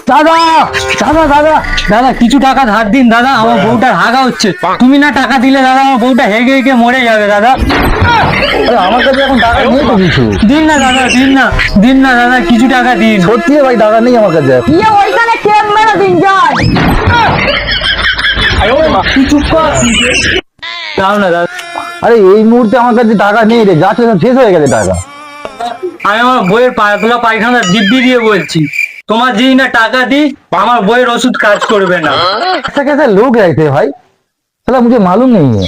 দাদা দাদা দাদা দাদা কিছু টাকা ধার দিন দাদা, আমার বউটার হাগা হচ্ছে। তুমি না টাকা দিলে দাদা আমার বউটা হেগে হেগে মরে যাবে দাদা। আমার কাছে এখন টাকা নেই তো কিছু। দিন না দাদা, দিন না, দিন না দাদা, কিছু টাকা দিন। সত্যি ভাই টাকা নেই আমার কাছে। ওইখানে কেম মেরে দিন যান। তুই চুপ কর। দাও না দাদা। আরে এই মুহূর্তে আমার কাছে টাকা নেই রে, যা ছিল শেষ হয়ে গেছে টাকা। আমি আমার বইয়ের পাতলা পায়খানা দিব্যি দিয়ে বলছি, তোমার যেই না টাকা দিই আমার বইয়ের ওষুধ কাজ করবে না। ऐसा कैसे लोग रहते हैं भाई, साला मुझे मालूम नहीं है।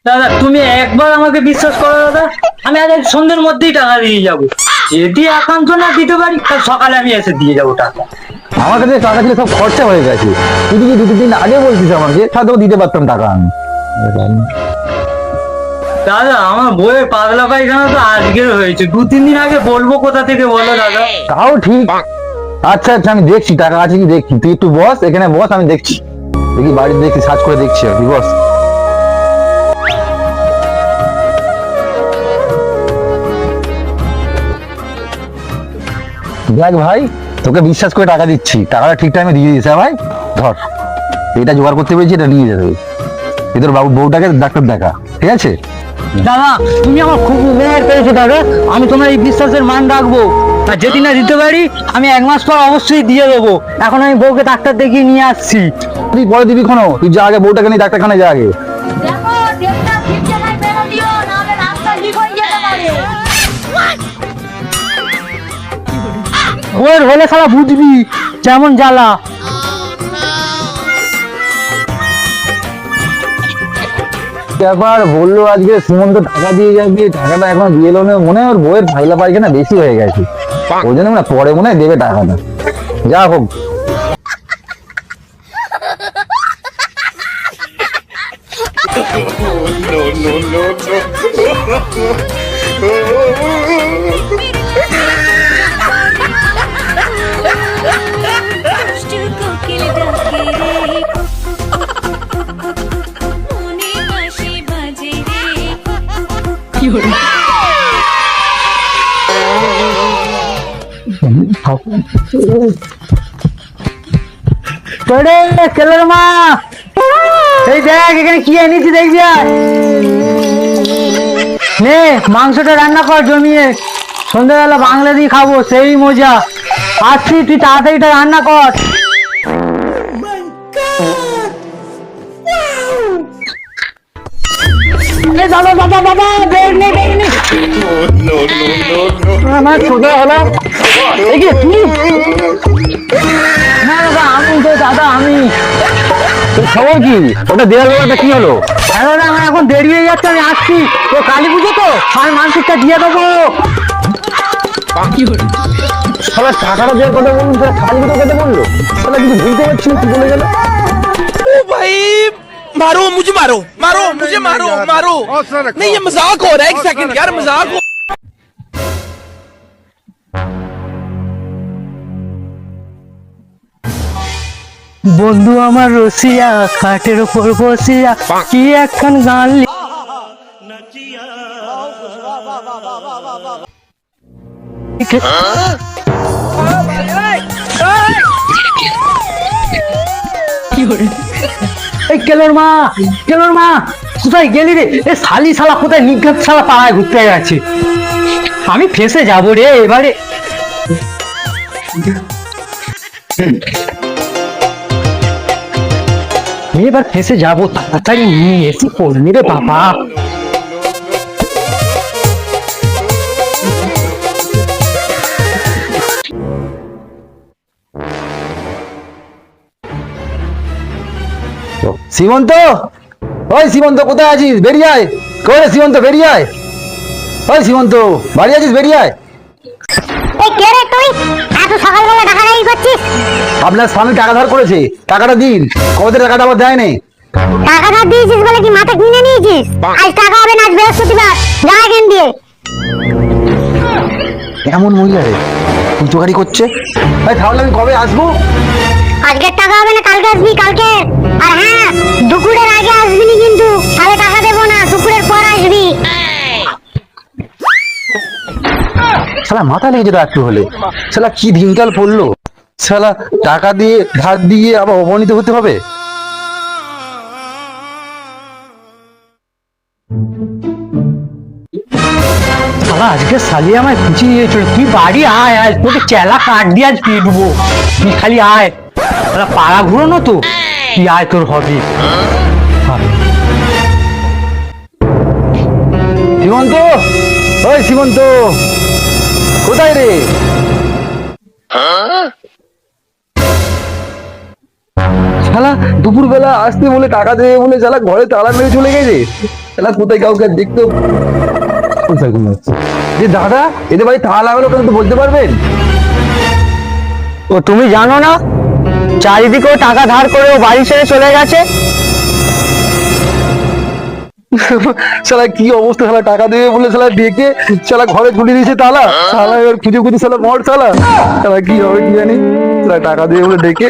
দাদা তুমি একবার আমাকে বিশ্বাস করো দাদা, আমি আজ সন্ধ্যের মধ্যেই টাকা দিয়ে যাবো। যদি একান্ত না দিতে পারি তাহলে সকালে আমি এসে দিয়ে যাবো টাকা। আমার কাছে টাকা ছিল সব খরচা হয়ে গেছে। তুই যদি দু দিন আগে বলছিস আমাকে তাহলেও দিতে পারতাম টাকা আমি। দাদা আমার বইয়ের পাতলা পায়খানা তো আজকের হয়েছে, 2-3 দিন আগে বলবো কোথা থেকে বলো দাদা। তাও ঠিক। আচ্ছা আচ্ছা আমি দেখছি টাকা আছে কি দেখছি, তুই একটু বস এখানে বস, আমি দেখছি, দেখি বাড়িতে দেখছি, সার্চ করে দেখছি আর কি, বস। দেখ ভাই তোকে বিশ্বাস করে টাকা দিচ্ছি, টাকাটা ঠিক টাইমে দিয়ে দিস। হ্যাঁ ভাই ধর, এটা জোগাড় করতে পেরেছি, এটা নিয়ে যেতে হবে। এই তোর বাবু বউটাকে ডাক্তার দেখা, ঠিক আছে? দাদা তুমি আমার খুব উপকার করেছো দাদা, আমি তোমার এই বিশ্বাসের মান রাখবো। আর যদি না দিতে পারি আমি 1 মাস পর অবশ্যই দিয়ে দেবো। এখন আমি বউকে ডাক্তার দেখিয়ে নিয়ে আসছি। তুই পরে দিবি কোনো, তুই যা আগে বউটাকে নিয়ে ডাক্তারখানায় যা আগে। দেখো ডেটটা ঠিক জায়গায় মেরে দিও, নাহলে রাস্তা লিক হয়ে যেতে পারে। বউয়ের হলে সারা বুঝবি যেমন জ্বালা। ব্যাপার বললো আজকে সুমন্ত টাকা দিয়ে যাবে, টাকাটা এখন দিয়ে এলো না, মনে হয় ওর বউয়ের ফাইলা পায়খানা বেশি হয়ে গেছে, ওই জন্য না পরে মনে হয় দেবে টাকাটা, যা হোক। কেলের মা এই দেখ এখানে কি এনেছি দেখবি, নে মাংসটা রান্না কর জমিয়ে, সন্ধ্যাবেলা বাংলা দিয়ে খাবো সেই মজা। আসছি তুই তাড়াতাড়ি এটা রান্না কর। দাদা দাদা দাদা বের নেই বের নেই আমার ছোট হলো তুই না দাদা আমি তো দাদা আমি খবর কি ওটা দেওয়ার ব্যাপারটা কি হলো? দাদা আমার এখন দেরি হয়ে যাচ্ছে, আমি আসছি। তো কালী পুজো তো আমি মানসিকটা দিয়ে দেবো। সবাই টাকাটা দেওয়ার কথা বলুন, কালী পুজো কেটে বললো, তাহলে কিছু বুঝতে পারছি না কি বলে গেল। ओ भाई मारो मुझे, मारो मारो मुझे, मारो मारो। नहीं ये मजाक हो रहा है, 1 सेकंड यार, मजाक हो। বন্ধু আমার রসিয়া খাটের উপর বসিয়া কি একখান গান কেলোর মা, কেলোর মা কোথায় গেলি রে? এ শালি শালা কোথায় নিঘাত শালা পাড়ায় ঘুরতে গেছে, আমি ফেসে যাবো রে এবারে। এবার ফেসে যাবো, তাড়াতাড়ি নিয়ে এসে পড়লি রে বাবা। সীমন্ত, ওই সীমন্ত কোথায় আছিস? বেরিয়ে আয়। করে সীমন্ত বেরিয়ে আয়। ওই সীমন্ত বাড়ি আছিস? বেরিয়ে আয়। এই কে রে তুই? এত সকালবেলা ডাকাডাকি করছিস? আপনার স্বামী টাকা ধার করেছে, টাকাটা দিন। কবে টাকাটা আবার দেয় নেই। টাকা ধার দিয়েছিস বলে কি মাথা কিনে নিয়েছিস? আজ টাকা হবে না, আজ বৃহস্পতিবার, যা এখান দিয়ে। এমন মহিলা রে চোখারি করছে। ভাই তাহলে আমি কবে আসবো? আজকের টাকা হবে না, কালকে আসবি, কালকে। আর হ্যাঁ, দুপুরের আগে আসবি না কিন্তু, তাহলে টাকা দেবো না, দুপুরের পর আসবি। শালা মাথা লেগে যেত একটু হলে। শালা কি দিনকাল পড়লো, শালা টাকা দিয়ে ধার দিয়ে আবার অপমানিত হতে হবে। শালা আজকে শালি আমায় খুঁচিয়ে নিয়েছিল, তুই বাড়ি আয়, আজ তোকে চেলা কাট দিয়ে আজ পিটবো, তুই খালি আয়। শালা পাড়া ঘুরোনো তো, তুই আয়, তোর হবে। সীমন্ত, ওই সীমন্ত, কোথায় রে? শালা দুপুর বেলা আসতে বলে টাকা দেবে বলে শালা ঘরে তালা মেরে চলে গেছে। শালা কোথায় কাউকে দেখতে যে দাদা এদের বাড়ি তালা লাগালো কেন, তো বলতে পারবেন? ও তুমি জানো না, চারিদিকে ও টাকা ধার করে ও বাড়ি ছেড়ে চলে গেছে। শালা কি অবস্থা, শালা টাকা দেবে বলে শালা ডেকে শালা ঘরে ঝুলিয়ে দিয়েছে তালা। শালা এবার খুঁজে খুঁজে শালা মর শালা। শালা কি হবে কি জানি, শালা টাকা দেবে বলে ডেকে।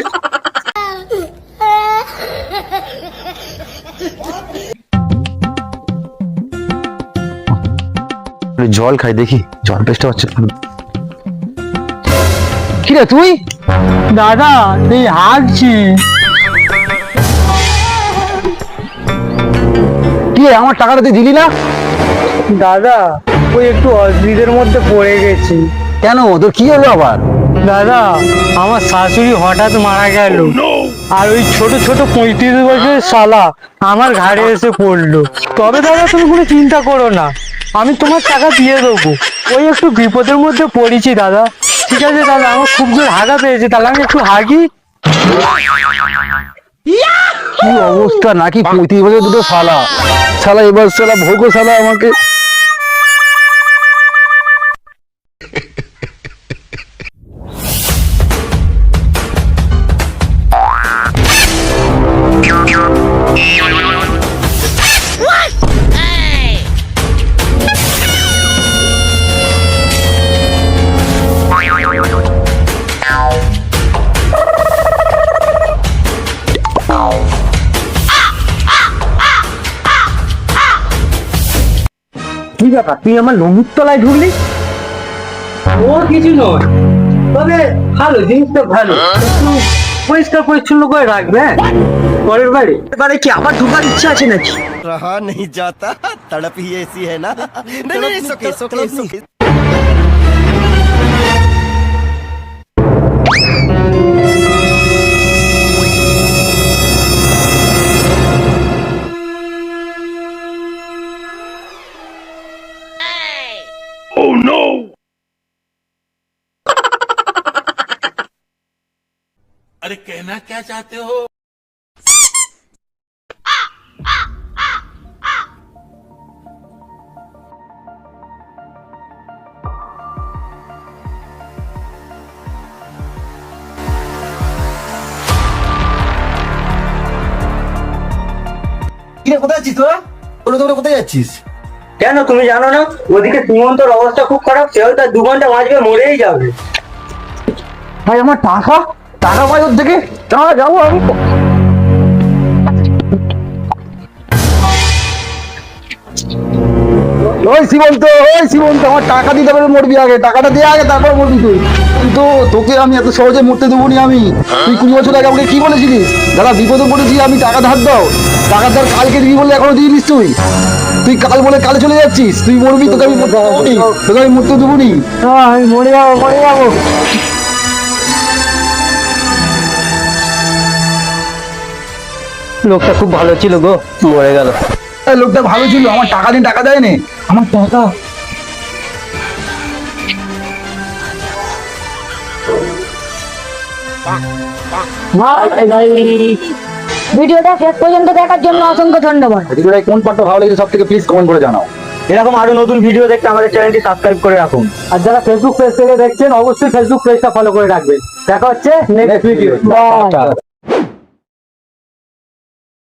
জল খাই দেখি, জল পেস্টা হচ্ছে। কি রে তুই? দাদা তুই হাঁকছি। কি রে, আমার টাকাটা তুই দিলি না? দাদা ওই একটু অসুবিধার মধ্যে পড়ে গেছি। কেন, তোর কি হলো আবার? দাদা আমার শাশুড়ি হঠাৎ মারা গেল, আর ওই ছোট ছোট 35 বছরের শালা আমার ঘাড়ে এসে পড়লো। তবে দাদা তুমি কোনো চিন্তা করো না, আমি তোমার টাকা দিয়ে দেবো। ওই একটু বিপদের মধ্যে পড়েছি দাদা। ঠিক আছে দাদা, আমার খুব জোর হাগা পেয়েছে, তাহলে আমি একটু হাগি। কি অবস্থা, নাকি 35 বছর দুটো শালা। শালা এবার শালা ভোগো শালা আমাকে। কি ব্যাপার, তুই আমার লঙ্গির তলায় ঢুকলি? ও কিছু নয়, তবে ভালো জিনিসটা ভালো, একটু পরিষ্কার পরিচ্ছন্ন করে রাখবে। পরের বাড়ি এবারে কি আবার ঢোকার ইচ্ছা আছে নাকি? रहा नहीं जाता, तड़प ही ऐसी है ना। नहीं नहीं, it's okay, it's okay, it's okay। अरे कहना क्या चाहते हो? কোথায় আছিস তোরা? তোরা কোথায় যাচ্ছিস? কেন তুমি জানো না, ওদিকে সীমন্তর অবস্থা খুব খারাপ, সেও তার 2 ঘন্টা বাঁচবে, মরেই যাবে। ভাই আমার টাকা, টাকা পাই ওর থেকে, টাকা যাবো আমি। ওই সীমন্ত, ওই সীমন্ত, আমার টাকা দিতে পারবে, মরবি আগে, টাকাটা দিয়ে আগে তারপর মরবি তুই। কিন্তু তোকে আমি এত সহজে মরতে দেবো নি আমি। তুই 20 বছর আগে আমাকে কি বলেছিলিস, দাদা বিপদে পড়েছি আমি টাকা ধার দাও, টাকা ধার কালকে দিবি বলে এখনো দিইনিস তুই। তুই কাল বলে কালে চলে যাচ্ছিস, তুই মরবি, তোকে আমি মরতে দেবো নি, তোকে আমি মরতে দেবো নি। আমি মরে যাবো, মরে যাবো। লোকটা খুব ভালো ছিল গো, মরে গেল। এই লোকটা ভালো ছিল, আমার টাকা দিন, টাকা দেয়নি, আমার টাকা। ভিডিওটা শেষ পর্যন্ত দেখার জন্য অসংখ্য ধন্যবাদ। ভিডিওটা কোন পার্টটা ভালো লেগেছে সব থেকে প্লিজ কমেন্ট করে জানাও। এরকম আরো নতুন ভিডিও দেখতে আমাদের চ্যানেলটি সাবস্ক্রাইব করে রাখুন, আর যারা ফেসবুক পেজ থেকে দেখছেন অবশ্যই ফেসবুক পেজটা ফলো করে রাখবেন। দেখা হচ্ছে নেক্সট ভিডিও।